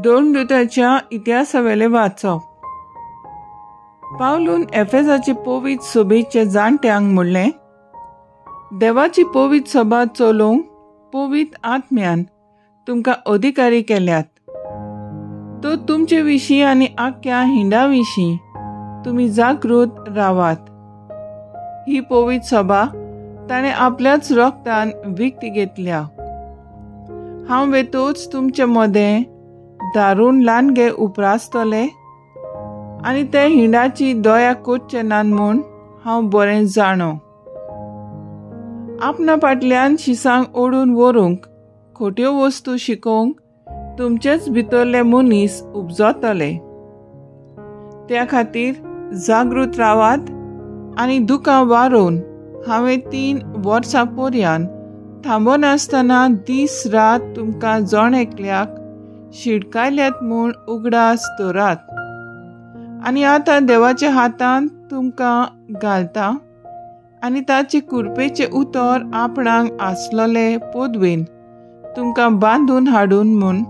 दोन दुताच्या इतिहासावेले वाचप. पावलून एफेसाची पवित्र सभेच्या जाणट्यांक म्हणलें, देवाची पवित्र सभा चलोवंक पवित्र आत्म्यान तुमकां अधिकारी केल्यात. तो तुमचे विशीं आनी आख्या हिंडा विशीं तुमी जागृत रावात. ही पवित्र सभा ताणें आपल्याच रक्तान विकती घेतल्या. हांव वेतोच तुमचे मदें दारून ल्हानगे उपरासतलें आनी ते हिंडाची दया कोच्चे नान म्हूण हांव बरें जाणो. आपणा फाटल्यान शिसांक ओडून व्हरूंक खोट्यो वस्तू शिकोवंक तुमचेच भितरले मनीस उपजतले. त्या खातीर जागृत रावात आनी दुखां वारोवन हांवें 3 वर्सां पर्यंत थांबनासतना दीस रात तुमकां जण एकल्याक शिडकायल्यात म्हूण उगडास दवरात. आनी आतां देवाच्या हातांत तुमकां घालता आनी ताचे कृपेचे उतर आपणाक आसलोले पदवेन तुमकां बांदून हाडून म्हूण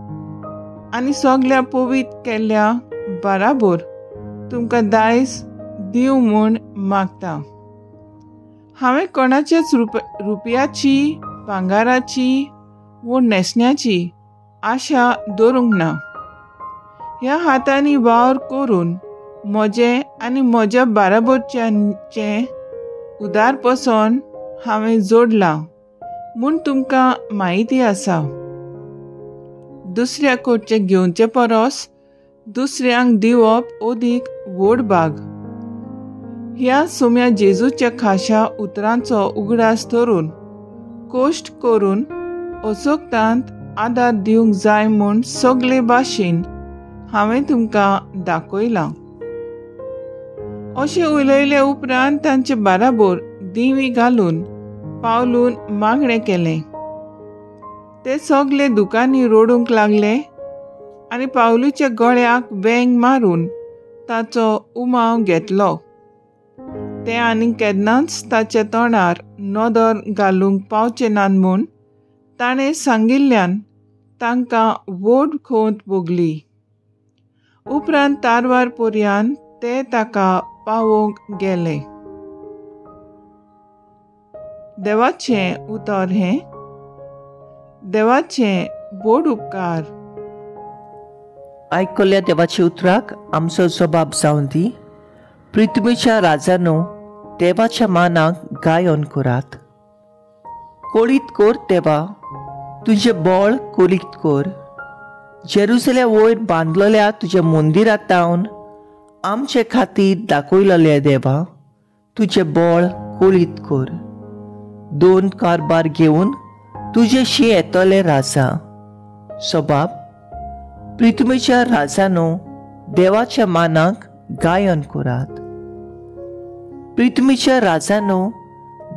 आनी सगल्या पवित्र केल्ल्या बाराबर तुमकां दायज दिवं म्हूण मागता. हांवें कोणाच्याच रुपयाची, भांगाराची वा न्हेसण्याची आशा दवरूंक ना. ह्या हातांनी वावर करून म्हजें आनी म्हज्या बाराबरच्यांचें उदार पसोन हांवें जोडलां म्हूण तुमकां म्हायती आसा. दुसऱ्या कडचें घेवचे परस दुसऱ्यांक दिवप अदीक व्हड भाग. ह्या सुम्या जेजूच्या खाशा उतरांचो उगडास धरून कोश्ट करून अचोकतांत आदार दिवंक जाय म्हूण सगळे भाशेन हांवें तुमकां दाखयलां. अशें उलयले उपरांत तांचे बाराबर दिवी घालून पावलून मागणें केलें. ते सगळे दुकांनी रोडूंक लागले आनी पावलूच्या गळ्याक वेंग मारून ताचो उमाव घेतलो. ते आनी केन्नाच ताच्या तोंडार नदर घालूंक पावचे नान म्हूण ताणें सांगिल्ल्यान तांकां व्हड खोंत भोगली. उपरांत तारवार पर्यंत ते ताका पावोवंक गेले. देवाचें उतर हें. देवाचें व्हड उपकार. आयकल्ल्या देवाच्या उतराक आमचो जबाब जावन दी. पृथ्वीच्या राजानो, देवाच्या मानाक गायन करात. कोळीत कर देवा, तुझे बळ कोलीत कर. जेरुसलेम वयर बांदलेल्या तुज्या मंदिरांत जावन आमचे खातीर दाखयलेले देवा, तुझे बळ कोलीत कर. 2 कारभार घेवन तुजेशी येतले राजा. सबाब, पृथ्वीच्या राजानो, देवाच्या मानाक गायन करात. पृथ्वीच्या राजानो,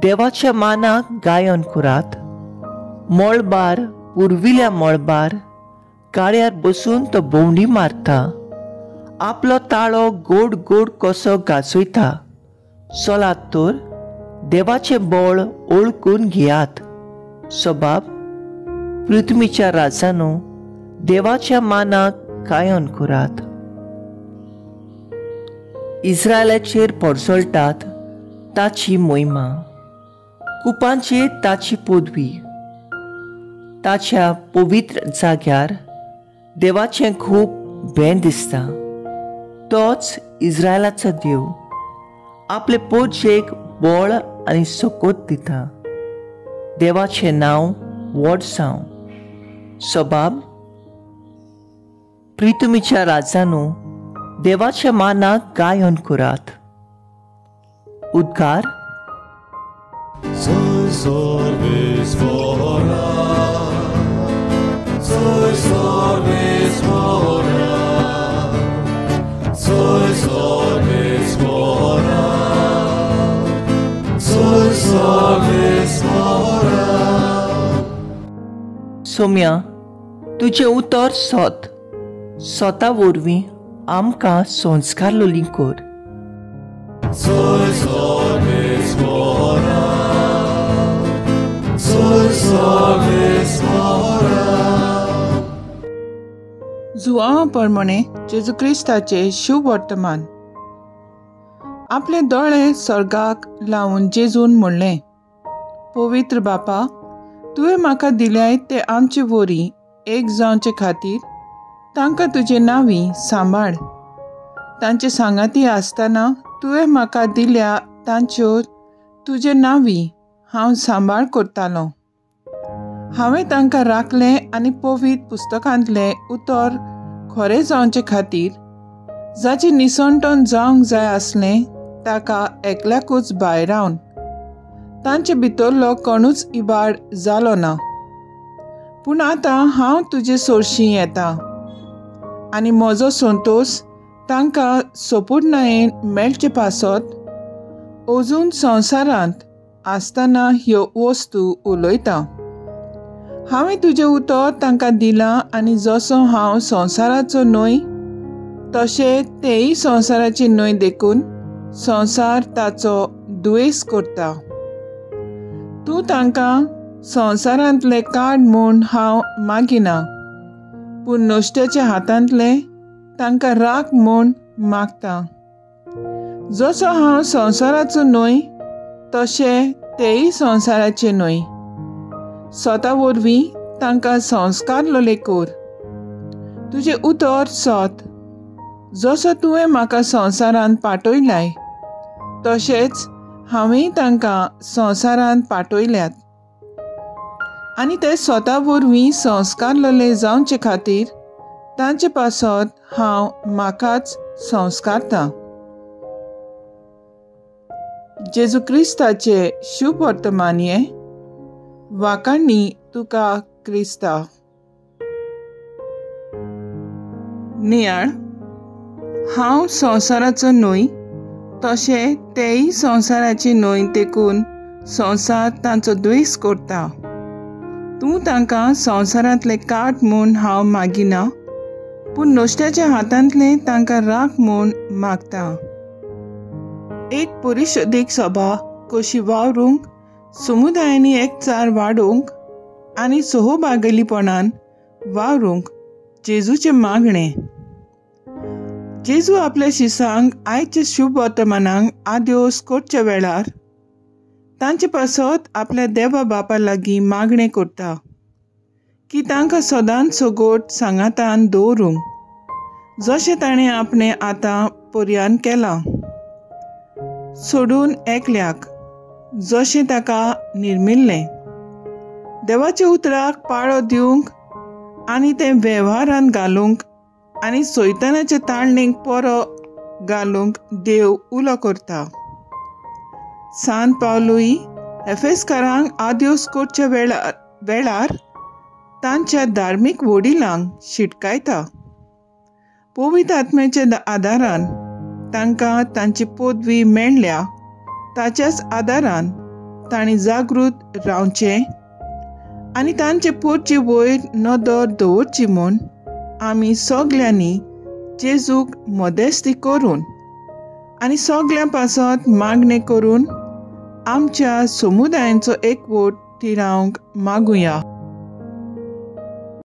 देवाच्या मानाक गायन करात. मळबार, पुर्विल्या मळबार, गाड्यार बसून तो भोंवडी मारता. आपलो ताळो गोड गोड कसो घासयता. चलात तर देवाचें बळ ओळखून घेयात. सबाब, पृथ्वीच्या राजानो, देवाच्या मानाक गायन करात. इस्रायलाचेर पडसळटात ताची मोहिमा. कुपांचेर ताची पदवी. ताच्या पवित्र जाग्यार देवाचें खूब भें दिसता. तोच इस्रायलाचो देव आपले पोरचेक बळ आनी सोकोत दिता. देवाचें नांव व्हड जावं. सबाब, पृथ्वीच्या राजानो, देवाच्या मानाक गायन करात. उद्गार. सोम्या, तुजें उतर सोत. स्वता वरवीं आमकां संस्कार लोली कर. जुआंवा प्रमाणे जेजू क्रिस्ताचे शुभ वर्तमान. आपले दोळे स्वर्गाक लावून जेजून म्हणलें, पवित्र बापा, तुवें म्हाका दिल्याय ते आमचे वरी एक जावचे खातीर तांकां तुजे नांवी सांबाळ. तांचे सांगाती आसतना तुवें म्हाका दिल्या तांच्यो तुजे नांवी हांव सांबाळ करतालों. हांवें तांकां राखलें आनी पवित्र पुस्तकांतलें उतर खरें जावचे खातीर जाचें निसंतोन जावंक जाय आसलें ताका एकल्याकूच भायर रावन तांचे भितरलो कोणूच इबाड जालो ना. पूण आतां हांव तुजे सोरशीं येतां आनी म्हजो संतोश तांकां सोपूर्णायेन मेळचे पासत अजून संवसारांत आसतना ह्यो वस्तू उलयतां. हांवें तुजें उतर तांकां दिलां आनी जसो हांव संवसाराचो न्हय तशें तेय संवसाराची न्हय देखून संवसार ताचो दुयेस करता. तूं तांकां संवसारांतले काड म्हूण हांव मागिना, पूण नश्ट्याच्या हातांतले तांकां राख म्हूण मागतां. जसो हांव संवसाराचो न्हय तशें तेय संवसाराचे न्हय. स्वता वरवीं तांकां संस्कारलोले कर. तुजें उतर सोत. जसो तुवें म्हाका संवसारांत पाठयलाय तशेंच हांवें तांकां संवसारांत पाठयल्यात आनी ते स्वता वरवीं संस्कारलोले जावचे खातीर तांचे पासत हांव म्हाकाच संस्कारतां. जेजू क्रिस्ताचे शुभ वर्तमान हें. वाकाणणी तुका क्रिस्ता. नियाळ. हांव संवसाराचो न्हय तशें तेय संवसाराची न्हय देखून संवसार तांचो द्वेस करता. तूं तांकां संवसारांतले काट म्हूण हांव मागिना, पूण नश्ट्याच्या हातांतले तांकां राख म्हूण मागतां. एक परिशोधीक सभा कशी वावरूंक, समुदायांनी एकचार वाडोवंक आनी सोहोबागलीपणान वावरूंक जेजूचें मागणें. जेजू आपल्या शिसांक आयच्या शुभ वर्तमानांक आद्योस करच्या वेळार तांचे पासत आपल्या देवा बापा लागीं मागणें करता की तांकां सदांच सोगोट सांगातान दवरूंक, जशें ताणें आपणें आतां पर्यान केलां. सोडून एकल्याक जशें ताका निर्मिल्लें. देवाच्या उतराक पाळो दिवंक आनी तें वेव्हारांत घालूंक आनी सैतानाच्या ताळणेक परो घालूंक देव उलो करता. सांत पावलूय एफेसकारांक आद्योस करच्या वेळार तांच्या धार्मीक वडिलांक शिटकायता. पवित्र आत्म्याच्या आदारान तांकां तांची पदवी मेळ्ळ्या ताच्याच आदारान तांणी जागृत रावचें आनी तांचे पोरची वयर नदर दवरची म्हूण आमी सगल्यांनी जेजूक मदेस्ती करून आनी सगळ्यां पासत मागणें करून आमच्या समुदायांचो एकवट थिरावंक मागुया.